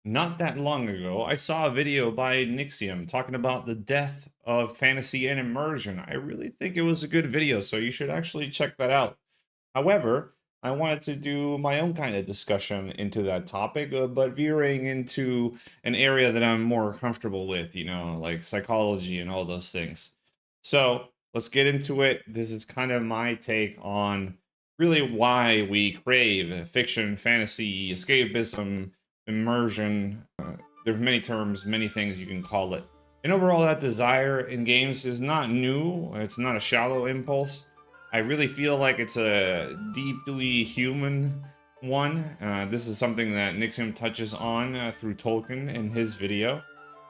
Not that long ago, I saw a video by Nixium talking about the death of fantasy and immersion. I really think it was a good video, so you should actually check that out. However, I wanted to do my own kind of discussion into that topic, but veering into an area that I'm more comfortable with, like psychology and all those things. So let's get into it. This is kind of my take on really why we crave fiction, fantasy, escapism, immersion. There's many terms, many things you can call it. And overall, that desire in games is not new. It's not a shallow impulse. I really feel like it's a deeply human one. This is something that Nixium touches on through Tolkien in his video.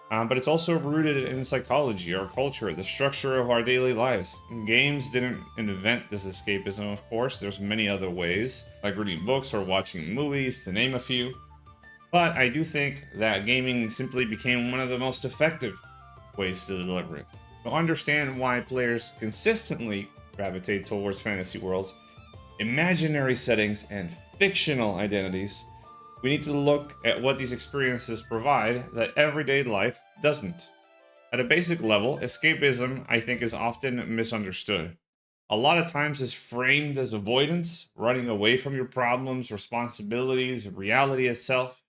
But it's also rooted in psychology, our culture, the structure of our daily lives. Games didn't invent this escapism, of course. There's many other ways, like reading books or watching movies, to name a few. But I do think that gaming simply became one of the most effective ways to deliver it. To understand why players consistently gravitate towards fantasy worlds, imaginary settings, and fictional identities, we need to look at what these experiences provide that everyday life doesn't. At a basic level, escapism, I think, is often misunderstood. A lot of times it's framed as avoidance, running away from your problems, responsibilities, reality itself.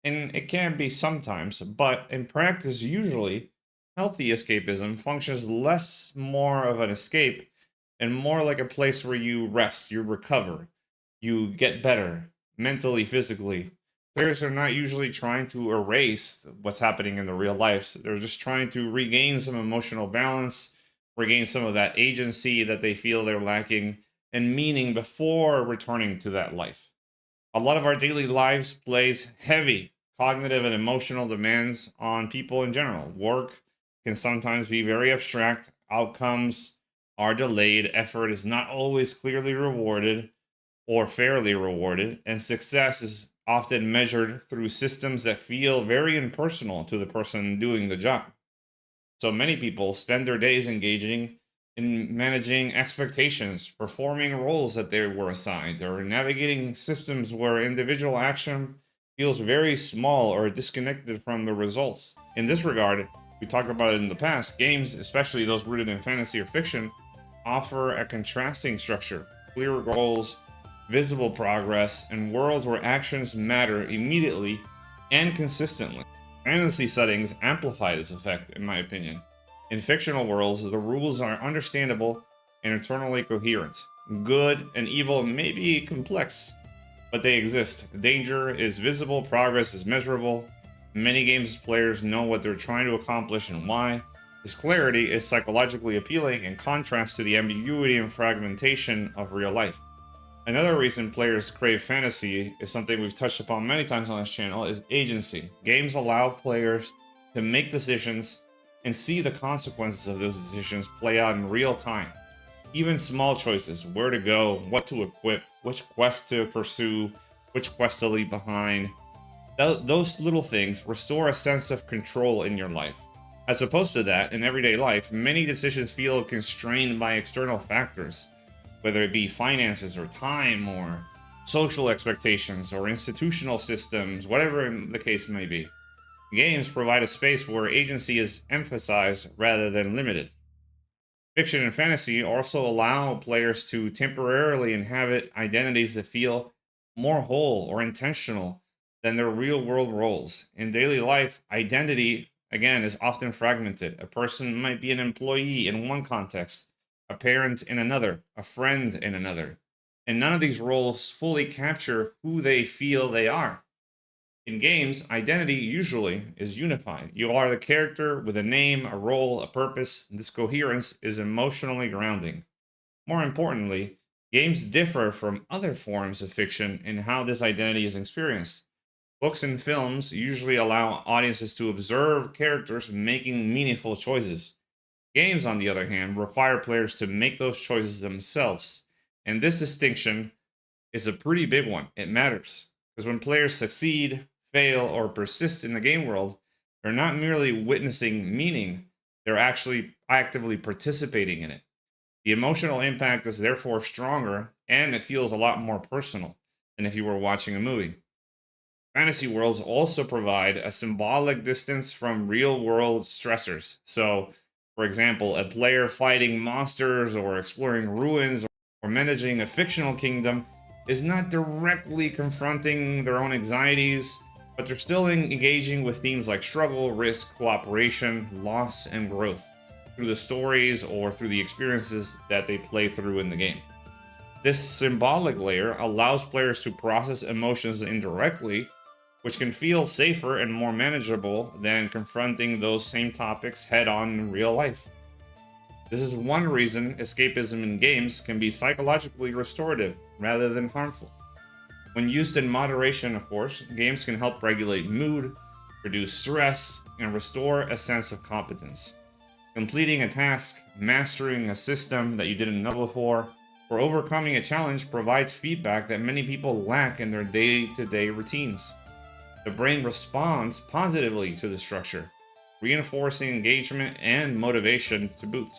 And it can be sometimes, but in practice, usually, healthy escapism functions less more of an escape and more like a place where you rest, you recover, you get better mentally, physically. Players are not usually trying to erase what's happening in the real life. They're just trying to regain some emotional balance, regain some of that agency that they feel they're lacking, and meaning before returning to that life. A lot of our daily lives plays heavy cognitive and emotional demands on people in general. Work can sometimes be very abstract, outcomes are delayed, effort is not always clearly rewarded or fairly rewarded, and success is often measured through systems that feel very impersonal to the person doing the job. So many people spend their days engaging in managing expectations, performing roles that they were assigned, or navigating systems where individual action feels very small or disconnected from the results. In this regard, we talked about it in the past, games, especially those rooted in fantasy or fiction, offer a contrasting structure, clear goals, visible progress, and worlds where actions matter immediately and consistently. Fantasy settings amplify this effect, in my opinion. In fictional worlds, the rules are understandable and internally coherent. Good and evil may be complex, but they exist. Danger is visible, progress is measurable. Many games players know what they're trying to accomplish and why. This clarity is psychologically appealing in contrast to the ambiguity and fragmentation of real life. Another reason players crave fantasy is something we've touched upon many times on this channel is agency. Games allow players to make decisions and see the consequences of those decisions play out in real time. Even small choices, where to go, what to equip, which quest to pursue, which quest to leave behind, those little things restore a sense of control in your life. As opposed to that, in everyday life, many decisions feel constrained by external factors, whether it be finances or time or social expectations or institutional systems, whatever the case may be. Games provide a space where agency is emphasized rather than limited. Fiction and fantasy also allow players to temporarily inhabit identities that feel more whole or intentional than their real world roles. In daily life, identity, again, is often fragmented. A person might be an employee in one context, a parent in another, a friend in another. And none of these roles fully capture who they feel they are. In games, identity usually is unified. You are the character with a name, a role, a purpose. This coherence is emotionally grounding. More importantly, games differ from other forms of fiction in how this identity is experienced. Books and films usually allow audiences to observe characters making meaningful choices. Games, on the other hand, require players to make those choices themselves. And this distinction is a pretty big one. It matters. Because when players succeed, fail, or persist in the game world, they're not merely witnessing meaning, they're actually actively participating in it. The emotional impact is therefore stronger, and it feels a lot more personal than if you were watching a movie. Fantasy worlds also provide a symbolic distance from real world stressors. So, for example, a player fighting monsters or exploring ruins or managing a fictional kingdom is not directly confronting their own anxieties, but they're still engaging with themes like struggle, risk, cooperation, loss, and growth through the stories or through the experiences that they play through in the game. This symbolic layer allows players to process emotions indirectly, which can feel safer and more manageable than confronting those same topics head on in real life. This is one reason escapism in games can be psychologically restorative rather than harmful. When used in moderation, of course, games can help regulate mood, reduce stress, and restore a sense of competence. Completing a task, mastering a system that you didn't know before, or overcoming a challenge provides feedback that many people lack in their day-to-day routines. The brain responds positively to the structure, reinforcing engagement and motivation to boot.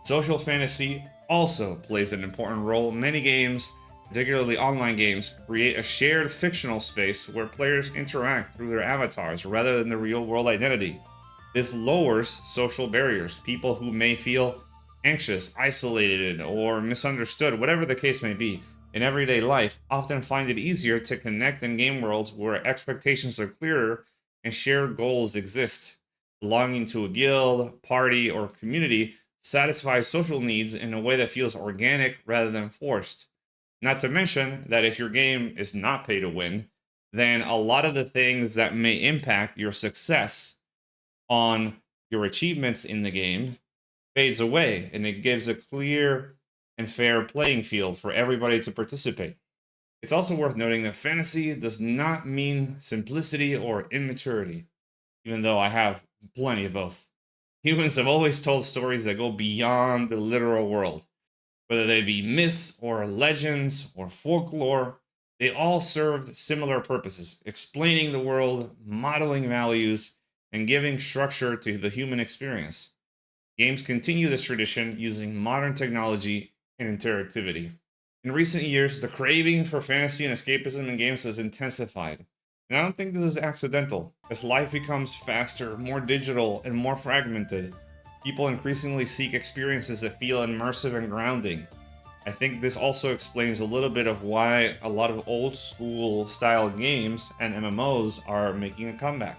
Social fantasy also plays an important role. Many games, particularly online games, create a shared fictional space where players interact through their avatars rather than the real world identity. This lowers social barriers. People who may feel anxious, isolated, or misunderstood, whatever the case may be, in everyday life often find it easier to connect in game worlds where expectations are clearer and shared goals exist. Belonging to a guild, party, or community satisfies social needs in a way that feels organic rather than forced. Not to mention that if your game is not pay to win, then a lot of the things that may impact your success on your achievements in the game fades away, and it gives a clear and fair playing field for everybody to participate. It's also worth noting that fantasy does not mean simplicity or immaturity, even though I have plenty of both. Humans have always told stories that go beyond the literal world, whether they be myths or legends or folklore. They all served similar purposes, explaining the world, modeling values, and giving structure to the human experience. Games continue this tradition using modern technology and interactivity. In recent years, the craving for fantasy and escapism in games has intensified. And I don't think this is accidental. As life becomes faster, more digital, and more fragmented, people increasingly seek experiences that feel immersive and grounding. I think this also explains a little bit of why a lot of old school style games and MMOs are making a comeback.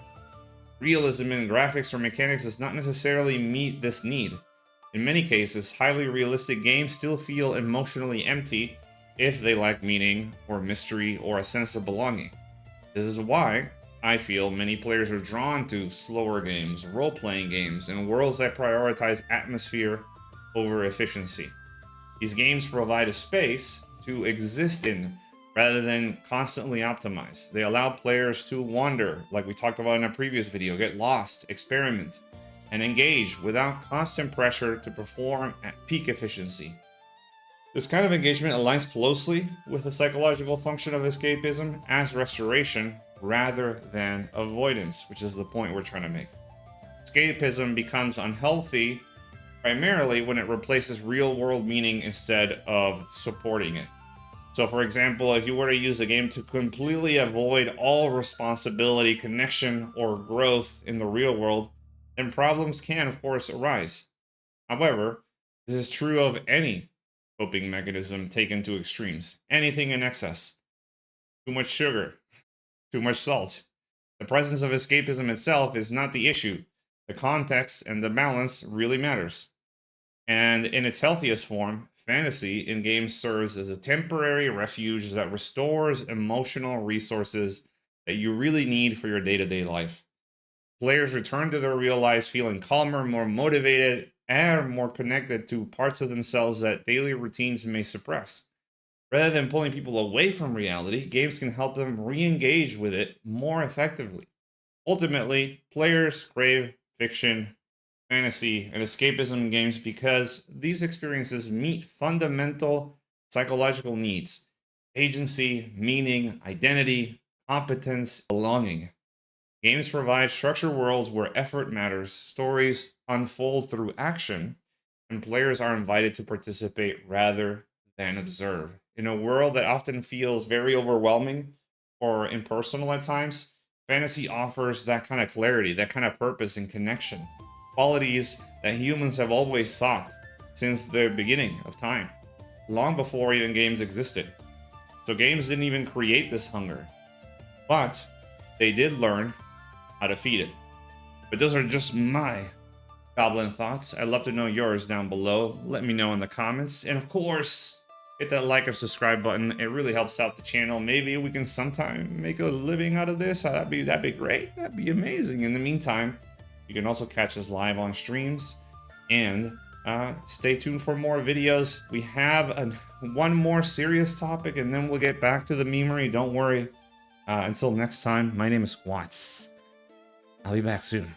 Realism in graphics or mechanics does not necessarily meet this need. In many cases, highly realistic games still feel emotionally empty if they lack meaning or mystery or a sense of belonging. This is why I feel many players are drawn to slower games, role-playing games, and worlds that prioritize atmosphere over efficiency. These games provide a space to exist in rather than constantly optimize. They allow players to wander, like we talked about in a previous video, get lost, experiment, and engage without constant pressure to perform at peak efficiency. This kind of engagement aligns closely with the psychological function of escapism as restoration rather than avoidance, which is the point we're trying to make. Escapism becomes unhealthy primarily when it replaces real-world meaning instead of supporting it. So, for example, if you were to use a game to completely avoid all responsibility, connection, or growth in the real world, then problems can, of course, arise. However, this is true of any coping mechanism taken to extremes. Anything in excess. Too much sugar, too much salt. The presence of escapism itself is not the issue. The context and the balance really matters. And in its healthiest form, fantasy in games serves as a temporary refuge that restores emotional resources that you really need for your day-to-day life. Players return to their real lives feeling calmer, more motivated, and more connected to parts of themselves that daily routines may suppress. Rather than pulling people away from reality, games can help them re-engage with it more effectively. Ultimately, players crave fiction, fantasy, and escapism games because these experiences meet fundamental psychological needs: agency, meaning, identity, competence, belonging. Games provide structured worlds where effort matters, stories unfold through action, and players are invited to participate rather than observe. In a world that often feels very overwhelming or impersonal at times, fantasy offers that kind of clarity, that kind of purpose and connection. Qualities that humans have always sought since the beginning of time, long before even games existed. So games didn't even create this hunger, but they did learn how to feed it. But those are just my goblin thoughts. I'd love to know yours down below. Let me know in the comments. And of course, hit that like and subscribe button. It really helps out the channel. Maybe we can sometime make a living out of this. That'd be great. That'd be amazing. In the meantime, you can also catch us live on streams. And stay tuned for more videos. We have one more serious topic, and then we'll get back to the memery. Don't worry. Until next time, my name is Watts. I'll be back soon.